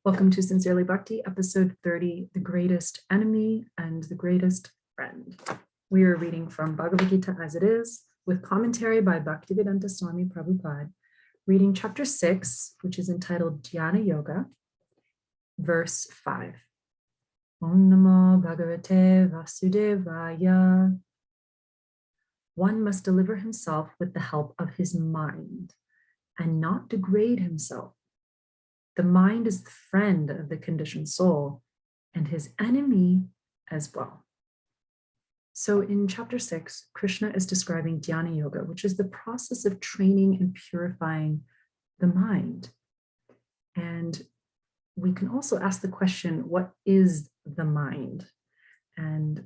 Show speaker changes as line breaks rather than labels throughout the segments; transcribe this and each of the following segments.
Welcome to Sincerely Bhakti, episode 30, The Greatest Enemy and the Greatest Friend. We are reading from Bhagavad-gita as it is, with commentary by Bhaktivedanta Swami Prabhupada, reading chapter 6, which is entitled Dhyana Yoga, verse 5. Om Namo Bhagavate Vasudevaya. One must deliver himself with the help of his mind and not degrade himself. The mind is the friend of the conditioned soul and his enemy as well. So in chapter 6, Krishna is describing Dhyana Yoga, which is the process of training and purifying the mind. And we can also ask the question, what is the mind? And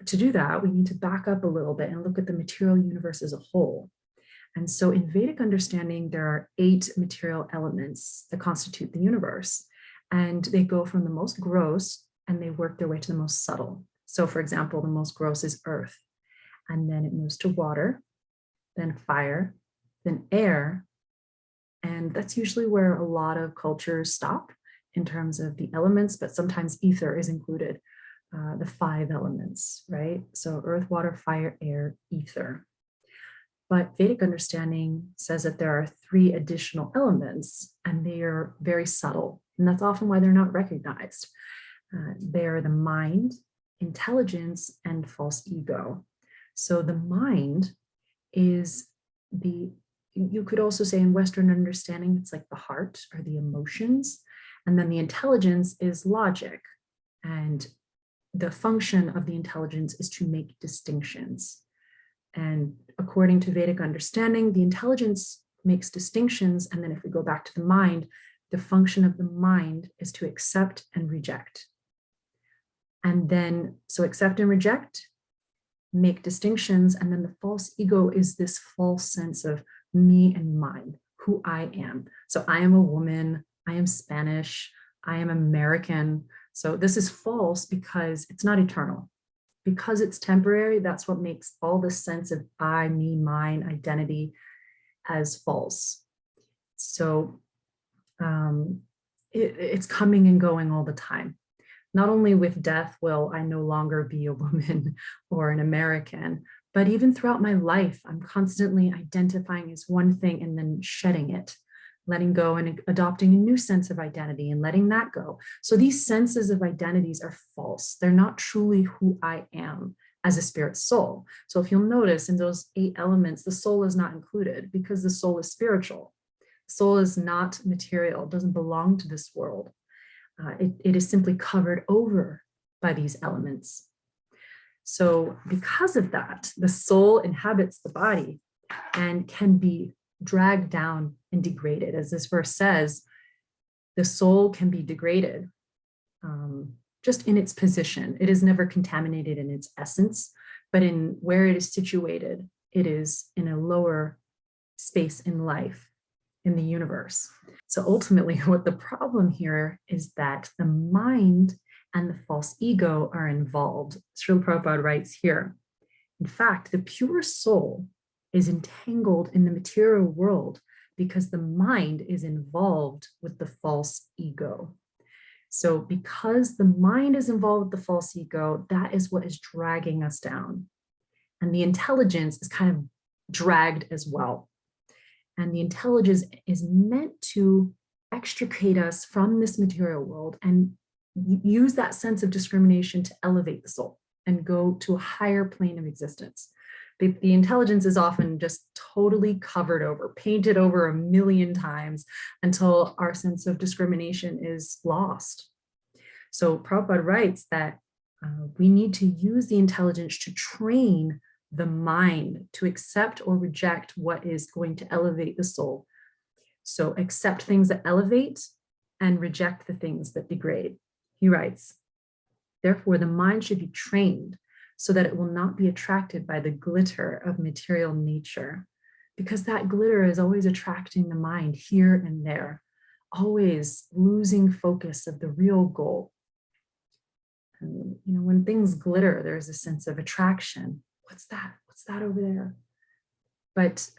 to do that, we need to back up a little bit and look at the material universe as a whole. And so in Vedic understanding, there are 8 material elements that constitute the universe. And they go from the most gross and they work their way to the most subtle. So for example, the most gross is earth. And then it moves to water, then fire, then air. And that's usually where a lot of cultures stop in terms of the elements, but sometimes ether is included, the 5 elements, right? So earth, water, fire, air, ether. But Vedic understanding says that there are 3 additional elements and they are very subtle. And that's often why they're not recognized. They are the mind, intelligence, and false ego. So the mind is you could also say in Western understanding, it's like the heart or the emotions. And then the intelligence is logic. And the function of the intelligence is to make distinctions. And according to Vedic understanding, the intelligence makes distinctions. And then if we go back to the mind, the function of the mind is to accept and reject. And then, so accept and reject, make distinctions. And then the false ego is this false sense of me and mine, who I am. So I am a woman, I am Spanish, I am American. So this is false because it's not eternal. Because it's temporary, that's what makes all the sense of I, me, mine, identity as false. So it's coming and going all the time. Not only with death will I no longer be a woman or an American, but even throughout my life, I'm constantly identifying as one thing and then shedding it, letting go and adopting a new sense of identity and letting that go. So these senses of identities are false. They're not truly who I am as a spirit soul. So if you'll notice in those 8 elements, the soul is not included because the soul is spiritual. Soul is not material, doesn't belong to this world. It is simply covered over by these elements. So because of that, the soul inhabits the body and can be dragged down and degraded. As this verse says, the soul can be degraded just in its position. It is never contaminated in its essence, but in where it is situated, it is in a lower space in life, in the universe. So ultimately, what the problem here is that the mind and the false ego are involved. Srila Prabhupada writes here, in fact, the pure soul is entangled in the material world because the mind is involved with the false ego. So because the mind is involved with the false ego, that is what is dragging us down. And the intelligence is kind of dragged as well. And the intelligence is meant to extricate us from this material world and use that sense of discrimination to elevate the soul and go to a higher plane of existence. The intelligence is often just totally covered over, painted over 1,000,000 times until our sense of discrimination is lost. So Prabhupada writes that we need to use the intelligence to train the mind to accept or reject what is going to elevate the soul. So accept things that elevate and reject the things that degrade. He writes, therefore, the mind should be trained so that it will not be attracted by the glitter of material nature, because that glitter is always attracting the mind here and there, always losing focus of the real goal. And, when things glitter, there's a sense of attraction. What's that? What's that over there? But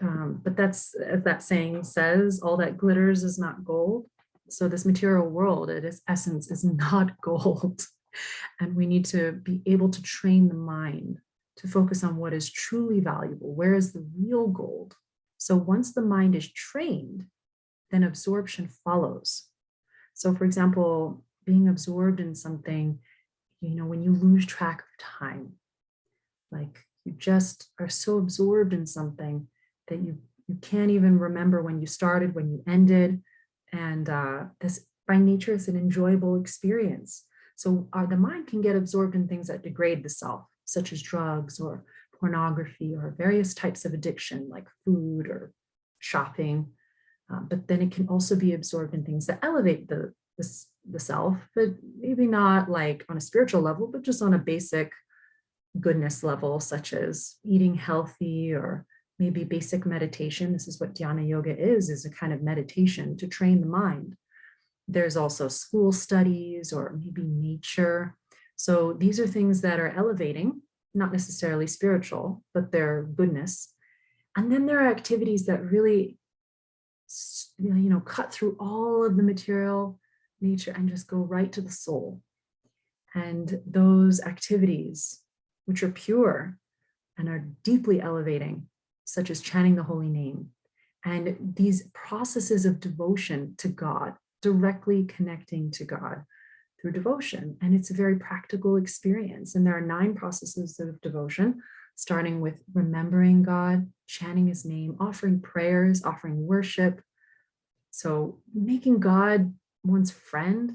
that's, as that saying says, all that glitters is not gold. So this material world at its essence is not gold. And we need to be able to train the mind to focus on what is truly valuable. Where is the real gold? So once the mind is trained, then absorption follows. So for example, being absorbed in something, when you lose track of time, like you just are so absorbed in something that you can't even remember when you started, when you ended. And this by nature is an enjoyable experience. So the mind can get absorbed in things that degrade the self, such as drugs or pornography or various types of addiction like food or shopping. But then it can also be absorbed in things that elevate the self, but maybe not like on a spiritual level, but just on a basic goodness level, such as eating healthy or maybe basic meditation. This is what dhyana yoga is a kind of meditation to train the mind. There's also school studies or maybe nature. So these are things that are elevating, not necessarily spiritual, but they're goodness. And then there are activities that really, cut through all of the material nature and just go right to the soul. And those activities, which are pure and are deeply elevating, such as chanting the holy name, and these processes of devotion to God, directly connecting to God through devotion. And it's a very practical experience. And there are 9 processes of devotion, starting with remembering God, chanting his name, offering prayers, offering worship. So making God one's friend,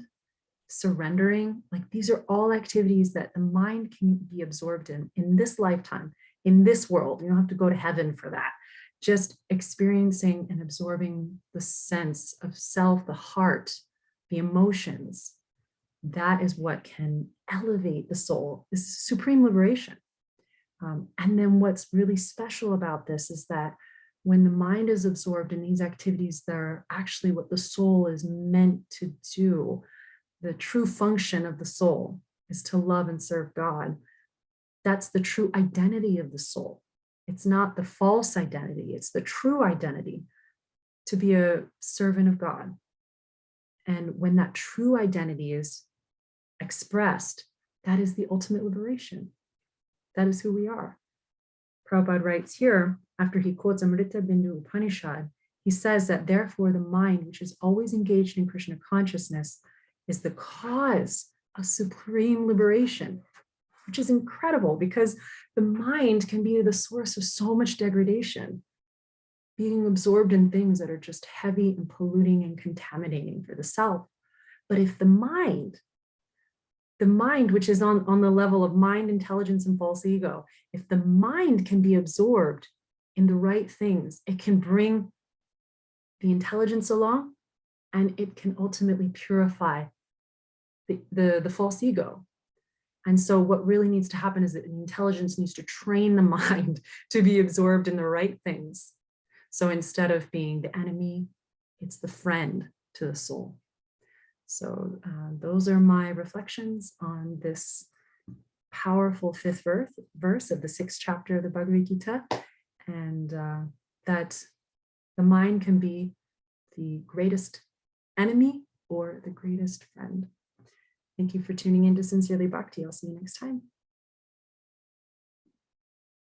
surrendering, like these are all activities that the mind can be absorbed in this lifetime, in this world. You don't have to go to heaven for that. Just experiencing and absorbing the sense of self, the heart, the emotions, that is what can elevate the soul. This is supreme liberation. And then what's really special about this is that when the mind is absorbed in these activities that are actually what the soul is meant to do, the true function of the soul is to love and serve God. That's the true identity of the soul. It's not the false identity, it's the true identity, to be a servant of God. And when that true identity is expressed, that is the ultimate liberation. That is who we are. Prabhupada writes here, after he quotes Amrita Bindu Upanishad, he says that therefore the mind, which is always engaged in Krishna consciousness, is the cause of supreme liberation, which is incredible because the mind can be the source of so much degradation, being absorbed in things that are just heavy and polluting and contaminating for the self. But if the mind, which is on the level of mind, intelligence, and false ego, if the mind can be absorbed in the right things, it can bring the intelligence along, and it can ultimately purify the false ego. And so what really needs to happen is that the intelligence needs to train the mind to be absorbed in the right things. So instead of being the enemy, it's the friend to the soul. So those are my reflections on this powerful 5th verse of the 6th chapter of the Bhagavad-gita, and that the mind can be the greatest enemy or the greatest friend. Thank you for tuning in to Sincerely Bhakti. I'll see you next time.